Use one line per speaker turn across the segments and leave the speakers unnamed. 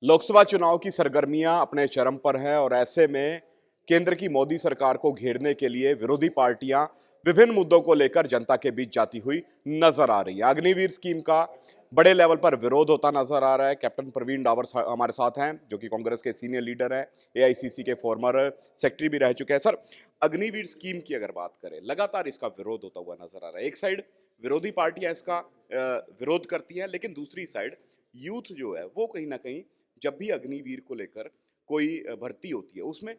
लोकसभा चुनाव की सरगर्मियां अपने चरम पर हैं और ऐसे में केंद्र की मोदी सरकार को घेरने के लिए विरोधी पार्टियां विभिन्न मुद्दों को लेकर जनता के बीच जाती हुई नजर आ रही है। अग्निवीर स्कीम का बड़े लेवल पर विरोध होता नजर आ रहा है। कैप्टन प्रवीण डावर हमारे साथ हैं, जो कि कांग्रेस के सीनियर लीडर हैं, एआईसीसी के फॉर्मर सेक्रेटरी भी रह चुके हैं। सर, अग्निवीर स्कीम की अगर बात करें, लगातार इसका विरोध होता हुआ नजर आ रहा है। एक साइड विरोधी पार्टियां इसका विरोध करती हैं, लेकिन दूसरी साइड यूथ जो है वो कहीं ना कहीं जब भी अग्निवीर को लेकर कोई भर्ती होती है, उसमें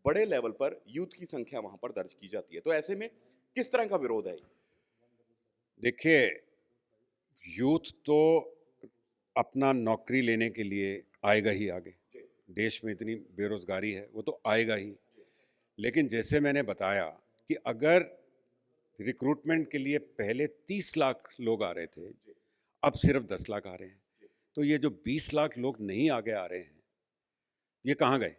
बड़े लेवल पर यूथ की संख्या वहां पर दर्ज की जाती है। तो ऐसे में किस तरह का विरोध है ये?
देखिए, यूथ तो अपना नौकरी लेने के लिए आएगा ही आगे।
जी।
देश में इतनी बेरोजगारी है, वो तो आएगा ही।
जी।
लेकिन जैसे मैंने बताया कि अगर रिक्रूटमेंट के लिए पहले 30 लाख लोग आ रहे थे,
जी।
अब सिर्फ 10 लाख आ रहे हैं।
जी।
तो ये जो 20 लाख लोग नहीं आगे आ रहे हैं, ये कहाँ गए?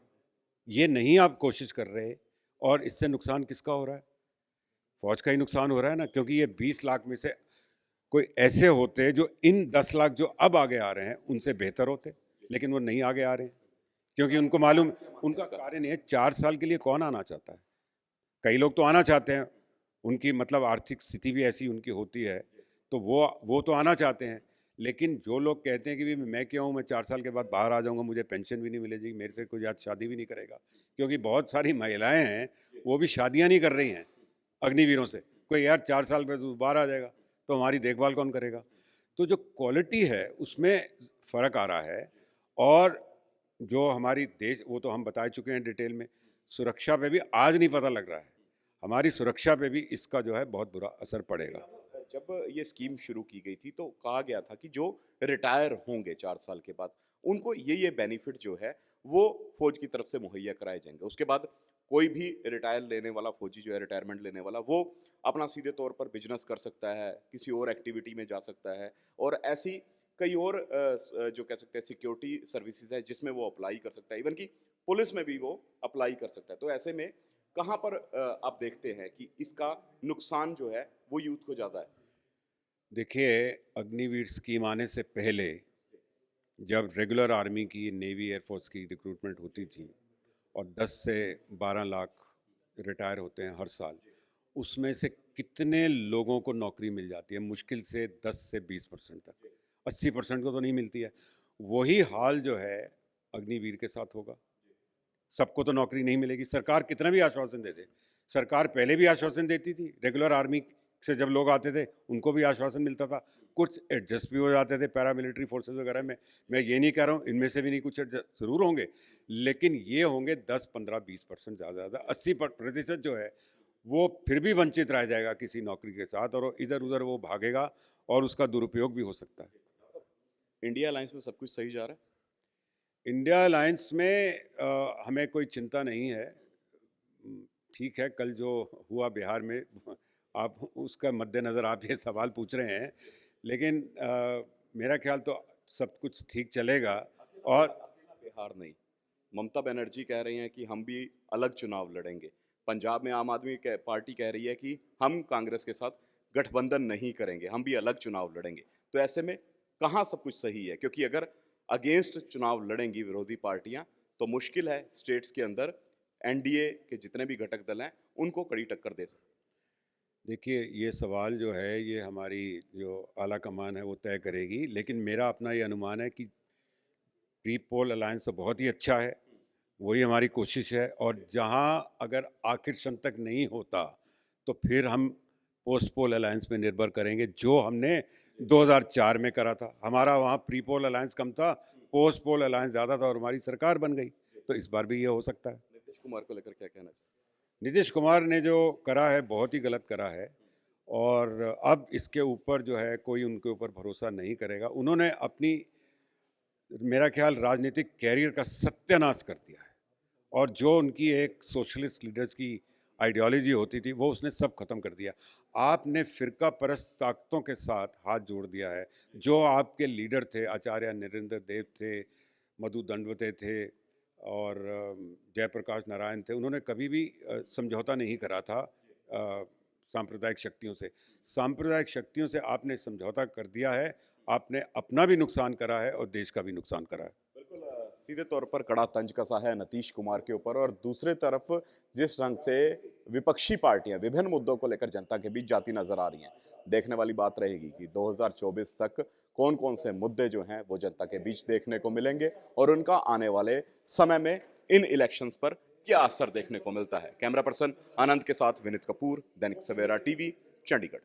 ये नहीं आप कोशिश कर रहे, और इससे नुकसान किसका हो रहा है? फौज का ही नुकसान हो रहा है ना, क्योंकि ये 20 लाख में से कोई ऐसे होते जो इन 10 लाख जो अब आगे आ रहे हैं उनसे बेहतर होते, लेकिन वो नहीं आगे आ रहे हैं क्योंकि उनको मालूम, उनका
इसका
कार्य नहीं है। 4 साल के लिए कौन आना चाहता है? कई लोग तो आना चाहते हैं, उनकी मतलब आर्थिक स्थिति भी ऐसी उनकी होती है, तो वो तो आना चाहते हैं। लेकिन जो लोग कहते हैं कि भी मैं क्या हूँ, मैं 4 साल के बाद बाहर आ जाऊँगा, मुझे पेंशन भी नहीं मिलेगी, मेरे से कोई आज शादी भी नहीं करेगा, क्योंकि बहुत सारी महिलाएं हैं वो भी शादियाँ नहीं कर रही हैं अग्निवीरों से। कोई यार 4 साल में तू बाहर आ जाएगा तो हमारी देखभाल कौन करेगा? तो जो क्वालिटी है उसमें फ़र्क आ रहा है। और जो हमारी देश, वो तो हम बता चुके हैं डिटेल में, सुरक्षा पे भी आज नहीं पता लग रहा है। हमारी सुरक्षा पे भी इसका जो है बहुत बुरा असर पड़ेगा।
जब ये स्कीम शुरू की गई थी तो कहा गया था कि जो रिटायर होंगे 4 साल के बाद, उनको ये बेनिफिट जो है वो फौज की तरफ से मुहैया कराए जाएंगे। उसके बाद कोई भी रिटायर लेने वाला फौजी जो है, रिटायरमेंट लेने वाला, वो अपना सीधे तौर पर बिजनेस कर सकता है, किसी और एक्टिविटी में जा सकता है, और ऐसी कई और जो कह सकते हैं सिक्योरिटी सर्विसेज है जिसमें वो अप्लाई कर सकता है। इवन कि पुलिस में भी वो अप्लाई कर सकता है। तो ऐसे में कहाँ पर आप देखते हैं कि इसका नुकसान जो है वो यूथ को ज़्यादा है?
देखिए, अग्निवीर स्कीम आने से पहले जब रेगुलर आर्मी की, नेवी, एयरफोर्स की रिक्रूटमेंट होती थी और 10 से 12 लाख रिटायर होते हैं हर साल, उसमें से कितने लोगों को नौकरी मिल जाती है? मुश्किल से 10 से 20% तक। 80% को तो नहीं मिलती है। वही हाल जो है अग्निवीर के साथ होगा। सबको तो नौकरी नहीं मिलेगी। सरकार कितना भी आश्वासन दे दे, सरकार पहले भी आश्वासन देती थी, रेगुलर आर्मी से जब लोग आते थे उनको भी आश्वासन मिलता था, कुछ एडजस्ट भी हो जाते थे पैरामिलिट्री फोर्सेस वगैरह में। मैं ये नहीं कह रहा हूँ इनमें से भी नहीं कुछ एडजस्ट ज़रूर होंगे, लेकिन ये होंगे 10, 15, 20% ज़्यादा ज़्यादा। 80% जो है वो फिर भी वंचित रह जाएगा किसी नौकरी के साथ, और इधर उधर वो भागेगा और उसका दुरुपयोग भी हो सकता है।
इंडिया अलायंस में सब कुछ सही जा रहा है?
इंडिया अलायंस में हमें कोई चिंता नहीं है। ठीक है, कल जो हुआ बिहार में, आप उसका मद्देनज़र आप ये सवाल पूछ रहे हैं, लेकिन मेरा ख्याल तो सब कुछ ठीक चलेगा। और
अकेला बिहार नहीं, ममता बनर्जी कह रही हैं कि हम भी अलग चुनाव लड़ेंगे। पंजाब में आम आदमी पार्टी कह रही है कि हम कांग्रेस के साथ गठबंधन नहीं करेंगे, हम भी अलग चुनाव लड़ेंगे। तो ऐसे में कहाँ सब कुछ सही है? क्योंकि अगर अगेंस्ट चुनाव लड़ेंगी विरोधी पार्टियां, तो मुश्किल है स्टेट्स के अंदर एनडीए के जितने भी घटक दल हैं उनको कड़ी टक्कर दे सकते।
देखिए, ये सवाल जो है ये हमारी जो आला कमान है वो तय करेगी, लेकिन मेरा अपना ये अनुमान है कि प्री पोल अलायंस तो बहुत ही अच्छा है, वही हमारी कोशिश है। और जहाँ अगर आखिर क्षण तक नहीं होता तो फिर हम पोस्ट पोल अलायंस में निर्भर करेंगे, जो हमने 2004 में करा था। हमारा वहाँ प्री पोल अलायंस कम था, पोस्ट पोल अलायंस ज़्यादा था, और हमारी सरकार बन गई। तो इस बार भी ये हो सकता है।
नीतीश कुमार को लेकर क्या कहना चाहिए?
नीतीश कुमार ने जो करा है बहुत ही गलत करा है, और अब इसके ऊपर जो है कोई उनके ऊपर भरोसा नहीं करेगा। उन्होंने अपनी, मेरा ख्याल, राजनीतिक कैरियर का सत्यानाश कर दिया है। और जो उनकी एक सोशलिस्ट लीडर्स की आइडियोलॉजी होती थी वो उसने सब खत्म कर दिया। आपने फिरका परस्त ताकतों के साथ हाथ जोड़ दिया है। जो आपके लीडर थे, आचार्य नरेंद्र देव थे, मधु दंडवते थे, और जयप्रकाश नारायण थे, उन्होंने कभी भी समझौता नहीं करा था सांप्रदायिक शक्तियों से। सांप्रदायिक शक्तियों से आपने समझौता कर दिया है। आपने अपना भी नुकसान करा है और देश का भी नुकसान करा है।
बिल्कुल। सीधे तौर पर कड़ा तंज कसा है नीतीश कुमार के ऊपर, और दूसरी तरफ जिस ढंग से विपक्षी पार्टियां विभिन्न मुद्दों को लेकर जनता के बीच जाती नजर आ रही हैं, देखने वाली बात रहेगी कि 2024 तक कौन कौन से मुद्दे जो हैं वो जनता के बीच देखने को मिलेंगे और उनका आने वाले समय में इन इलेक्शंस पर क्या असर देखने को मिलता है। कैमरा पर्सन आनंद के साथ विनीत कपूर, दैनिक सवेरा टीवी, चंडीगढ़।